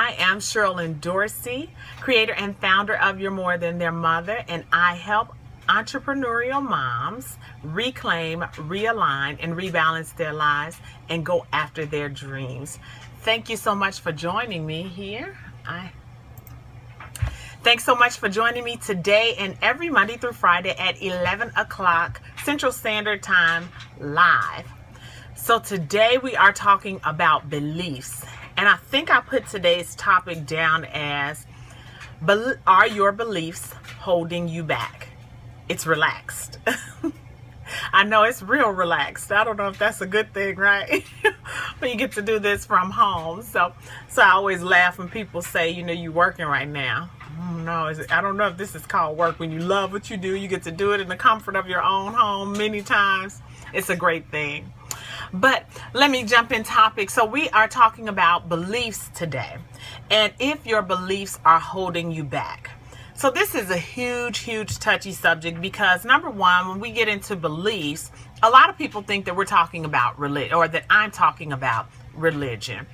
I am Sherilyn Dorsey, creator and founder of You're More Than Their Mother, and I help entrepreneurial moms reclaim, realign, and rebalance their lives and go after their dreams. Thank you so much for joining me here. Thanks so much for joining me today and every Monday through Friday at 11 o'clock Central Standard Time live. So today we are talking about beliefs. And I think I put today's topic down as, are your beliefs holding you back? It's relaxed. I know it's real relaxed. I don't know if that's a good thing, right? But you get to do this from home. So I always laugh when people say, you know, you're working right now. No, I don't know if this is called work. When you love what you do, you get to do it in the comfort of your own home many times. It's a great thing. But let me jump in topic. So we are talking about beliefs today. And if your beliefs are holding you back. So this is a huge touchy subject because number one, when we get into beliefs, a lot of people think that we're talking about religion, or that I'm talking about religion.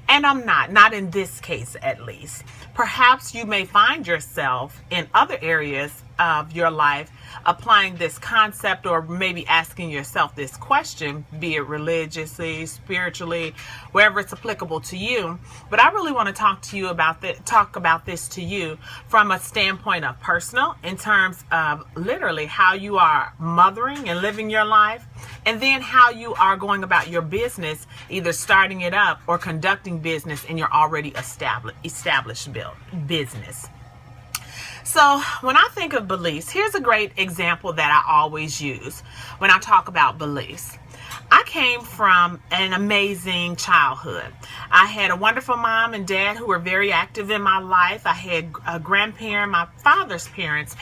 And I'm not in this case at least. Perhaps you may find yourself in other areas of your life applying this concept, or maybe asking yourself this question, be it religiously, spiritually, wherever it's applicable to you. But I really want to talk about this to you from a standpoint of personal, in terms of literally how you are mothering and living your life, and then how you are going about your business, either starting it up or conducting business in your already established business. So when I think of beliefs, here's a great example that I always use when I talk about beliefs. I came from an amazing childhood. I had a wonderful mom and dad who were very active in my life. I had a grandparent. My father's parents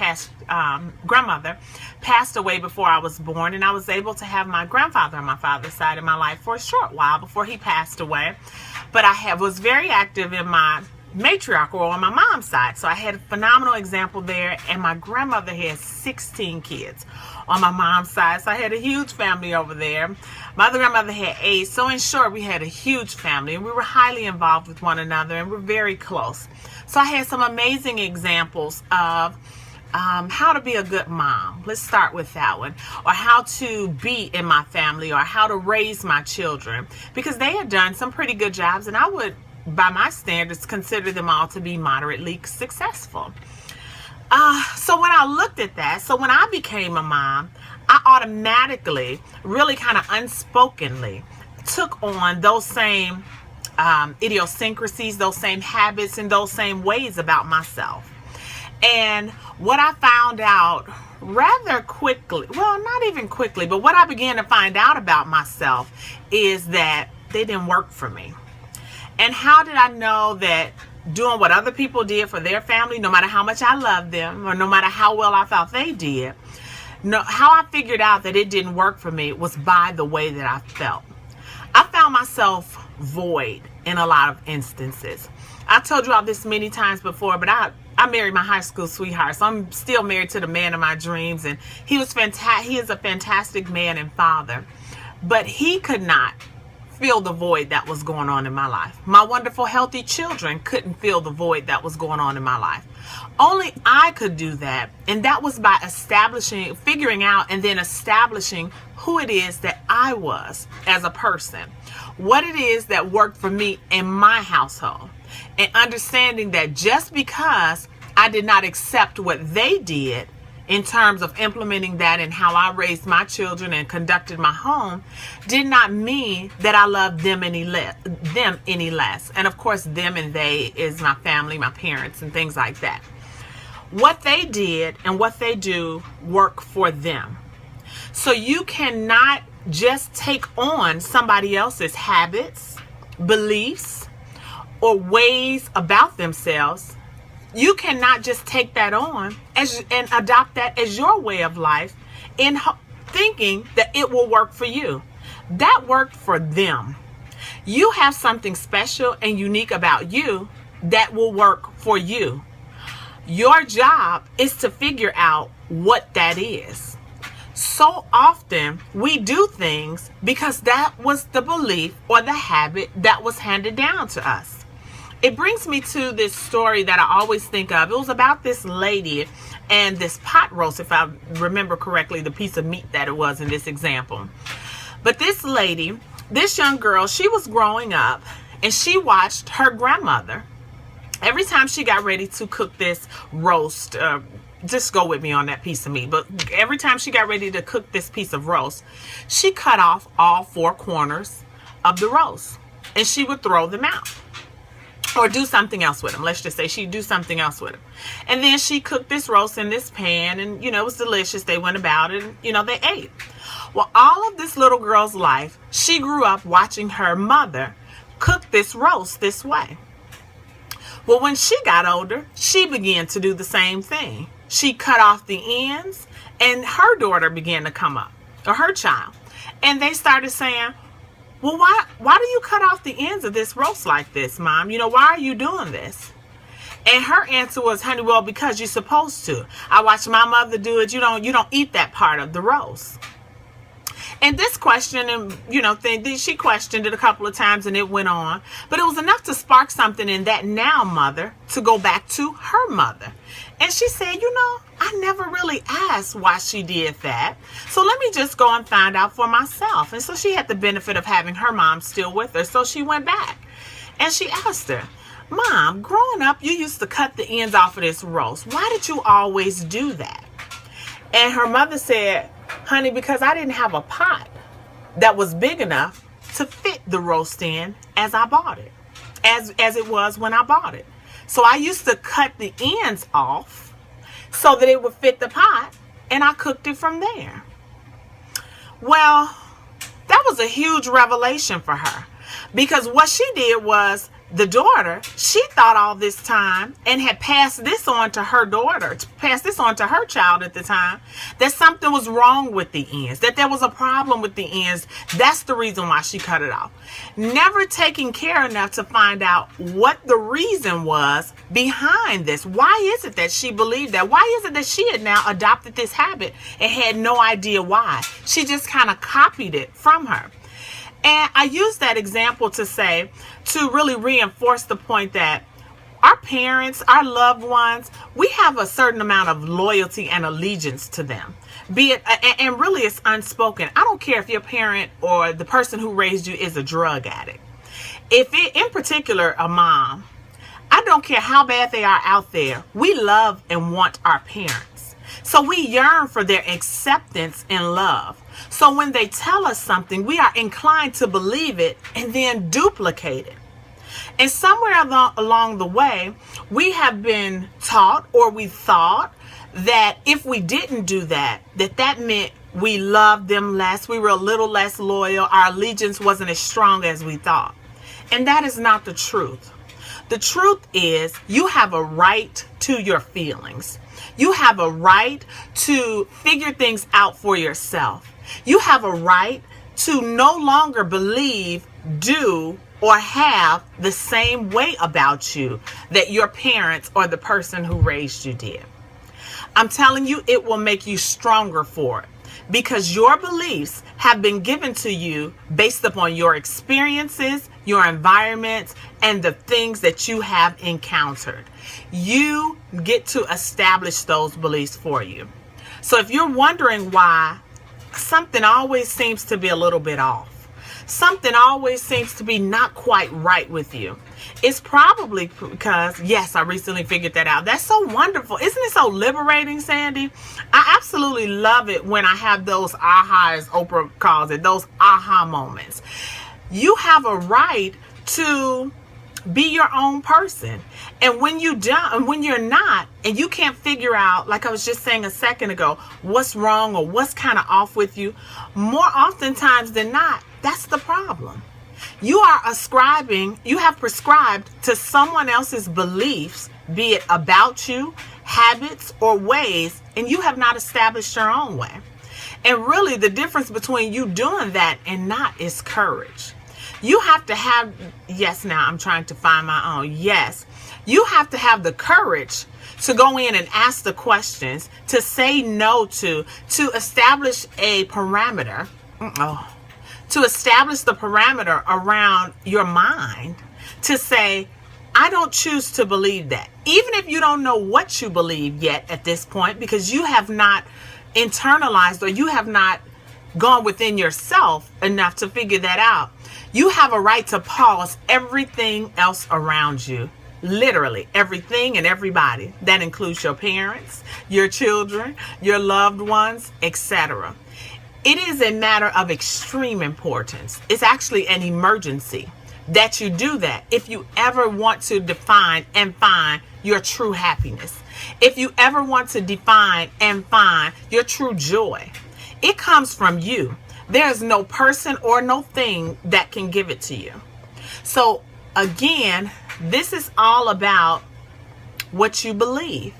grandmother passed away before I was born, and I was able to have my grandfather on my father's side of my life for a short while before he passed away. But I was very active in my matriarchal on my mom's side. So I had a phenomenal example there, and my grandmother had 16 kids on my mom's side. So I had a huge family over there. My other grandmother had 8. So in short, we had a huge family, and we were highly involved with one another, and we're very close. So I had some amazing examples of how to be a good mom. Let's start with that one. Or how to be in my family, or how to raise my children, because they had done some pretty good jobs, and I would, by my standards, consider them all to be moderately successful. So when I looked at that, so when I became a mom, I automatically, really kind of unspokenly, took on those same idiosyncrasies, those same habits, and those same ways about myself. And what I found out rather quickly, well, not even quickly, but what I began to find out about myself is that they didn't work for me. And how did I know that doing what other people did for their family, no matter how much I loved them, or no matter how well I thought they did, how I figured out that it didn't work for me was by the way that I felt. I found myself void in a lot of instances. I told you all this many times before, but I married my high school sweetheart, so I'm still married to the man of my dreams, and he is a fantastic man and father, but he could not fill the void that was going on in my life. My wonderful, healthy children couldn't fill the void that was going on in my life. Only I could do that, and that was by figuring out and then establishing who it is that I was as a person, what it is that worked for me in my household, and understanding that just because I did not accept what they did in terms of implementing that in how I raised my children and conducted my home, did not mean that I loved them any less. And of course, them and they is my family, my parents, and things like that. What they did and what they do work for them. So you cannot just take on somebody else's habits, beliefs, or ways about themselves. You cannot just take that on and adopt that as your way of life in thinking that it will work for you. That worked for them. You have something special and unique about you that will work for you. Your job is to figure out what that is. So often we do things because that was the belief or the habit that was handed down to us. it brings me to this story that I always think of. It was about this lady and this pot roast, if I remember correctly, the piece of meat that it was in this example. But this lady, this young girl, she was growing up and she watched her grandmother. Every time she got ready to cook this roast, just go with me on that piece of meat, but every time she got ready to cook this piece of roast, she cut off all 4 corners of the roast and she would throw them out or do something else with them. Let's just say she'd do something else with them. And then she cooked this roast in this pan and, you know, it was delicious. They went about it and, you know, they ate. Well, all of this little girl's life, she grew up watching her mother cook this roast this way. Well, when she got older, she began to do the same thing. She cut off the ends and her daughter began to come up, or her child. And they started saying, well, why do you cut off the ends of this roast like this, Mom? You know, why are you doing this? And her answer was, honey, well, because you're supposed to. I watched my mother do it. You don't eat that part of the roast. And this question, and you know, she questioned it a couple of times and it went on. But it was enough to spark something in that now mother to go back to her mother. And she said, you know, I never really asked why she did that. So let me just go and find out for myself. And so she had the benefit of having her mom still with her. So she went back and she asked her, Mom, growing up, you used to cut the ends off of this roast. Why did you always do that? And her mother said, honey, because I didn't have a pot that was big enough to fit the roast in as I bought it, as it was when I bought it. So I used to cut the ends off so that it would fit the pot, and I cooked it from there. Well, that was a huge revelation for her, because what she did was, the daughter, she thought all this time and had passed this on to her daughter, passed this on to her child at the time, that something was wrong with the ends, that there was a problem with the ends. That's the reason why she cut it off. Never taking care enough to find out what the reason was behind this. Why is it that she believed that? Why is it that she had now adopted this habit and had no idea why? She just kind of copied it from her. And I use that example to say, to really reinforce the point that our parents, our loved ones, we have a certain amount of loyalty and allegiance to them. Be it, and really it's unspoken. I don't care if your parent or the person who raised you is a drug addict. If it, in particular, a mom, I don't care how bad they are out there, we love and want our parents. So we yearn for their acceptance and love. So when they tell us something, we are inclined to believe it and then duplicate it. And somewhere along the way, we have been taught, or we thought, that if we didn't do that, that meant we loved them less, we were a little less loyal, our allegiance wasn't as strong as we thought. And that is not the truth. The truth is, you have a right to your feelings. You have a right to figure things out for yourself. You have a right to no longer believe, do, or have the same way about you that your parents or the person who raised you did. I'm telling you, it will make you stronger for it, because your beliefs have been given to you based upon your experiences, your environments, and the things that you have encountered. You get to establish those beliefs for you. So if you're wondering why something always seems to be a little bit off, something always seems to be not quite right with you, it's probably because, yes, I recently figured that out. That's so wonderful. Isn't it so liberating, Sandy? I absolutely love it when I have those ahas, as Oprah calls it, those aha moments. You have a right to be your own person. And when you don't, when you're not, and you can't figure out, like I was just saying a second ago, what's wrong or what's kind of off with you, more oftentimes than not, that's the problem. You are ascribing, you have prescribed to someone else's beliefs, be it about you, habits, or ways, and you have not established your own way. And really, the difference between you doing that and not is courage. You have to have, yes, now I'm trying to find my own, yes. You have to have the courage to go in and ask the questions, to say no to establish a parameter, to establish the parameter around your mind, to say, I don't choose to believe that. Even if you don't know what you believe yet at this point, because you have not internalized or you have not gone within yourself enough to figure that out, you have a right to pause everything else around you. Literally everything and everybody. That includes your parents, your children, your loved ones, etc. It is a matter of extreme importance. It's actually an emergency that you do that if you ever want to define and find your true happiness. If you ever want to define and find your true joy, it comes from you. There's no person or no thing that can give it to you. So again, this is all about what you believe.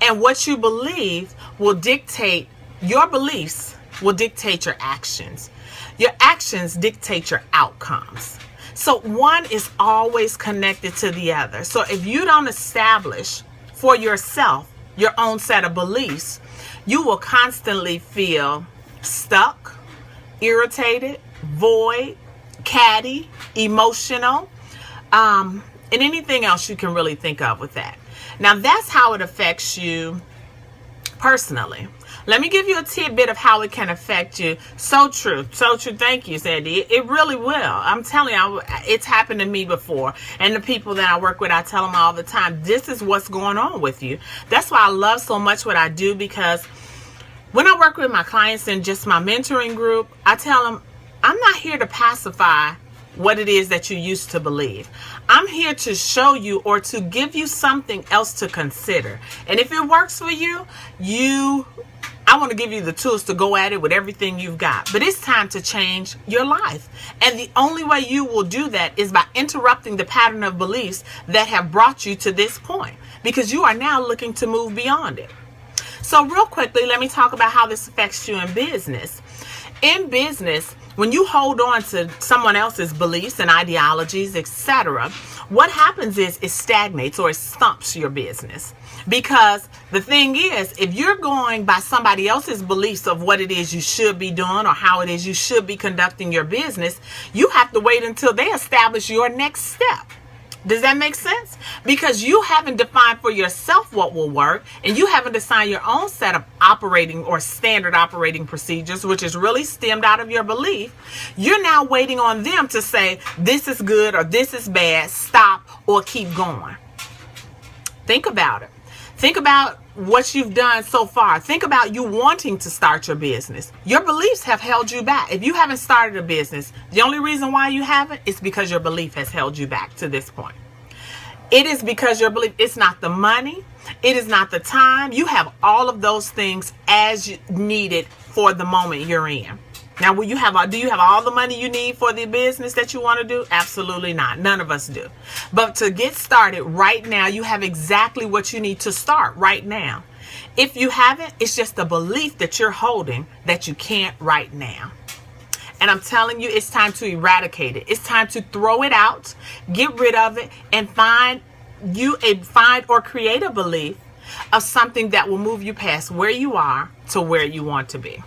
And what you believe will dictate, your beliefs will dictate your actions. Your actions dictate your outcomes. So one is always connected to the other. So if you don't establish for yourself your own set of beliefs, you will constantly feel stuck, irritated, void, catty, emotional, and anything else you can really think of with that. Now that's how it affects you personally. Let me give you a tidbit of how it can affect you. So true. So true. Thank you, Sandy. It really will. I'm telling you, it's happened to me before. And the people that I work with, I tell them all the time, this is what's going on with you. That's why I love so much what I do, because when I work with my clients in just my mentoring group, I tell them, I'm not here to pacify what it is that you used to believe. I'm here to show you or to give you something else to consider. And if it works for you, I want to give you the tools to go at it with everything you've got. But it's time to change your life. And the only way you will do that is by interrupting the pattern of beliefs that have brought you to this point, because you are now looking to move beyond it. So real quickly, let me talk about how this affects you in business. In business, when you hold on to someone else's beliefs and ideologies, etc., what happens is it stagnates or it stumps your business. Because the thing is, if you're going by somebody else's beliefs of what it is you should be doing or how it is you should be conducting your business, you have to wait until they establish your next step. Does that make sense? Because you haven't defined for yourself what will work, and you haven't defined your own set of operating or standard operating procedures, which is really stemmed out of your belief. You're now waiting on them to say, this is good or this is bad, stop or keep going. Think about it. Think about what you've done so far. Think about you wanting to start your business. Your beliefs have held you back. If you haven't started a business, the only reason why you haven't is because your belief has held you back to this point. It is because your belief, it's not the money, it is not the time. You have all of those things as needed for the moment you're in. Now, do you have all the money you need for the business that you want to do? Absolutely not. None of us do. But to get started right now, you have exactly what you need to start right now. If you haven't, it's just a belief that you're holding that you can't right now. And I'm telling you, it's time to eradicate it. It's time to throw it out, get rid of it, and find or create a belief of something that will move you past where you are to where you want to be.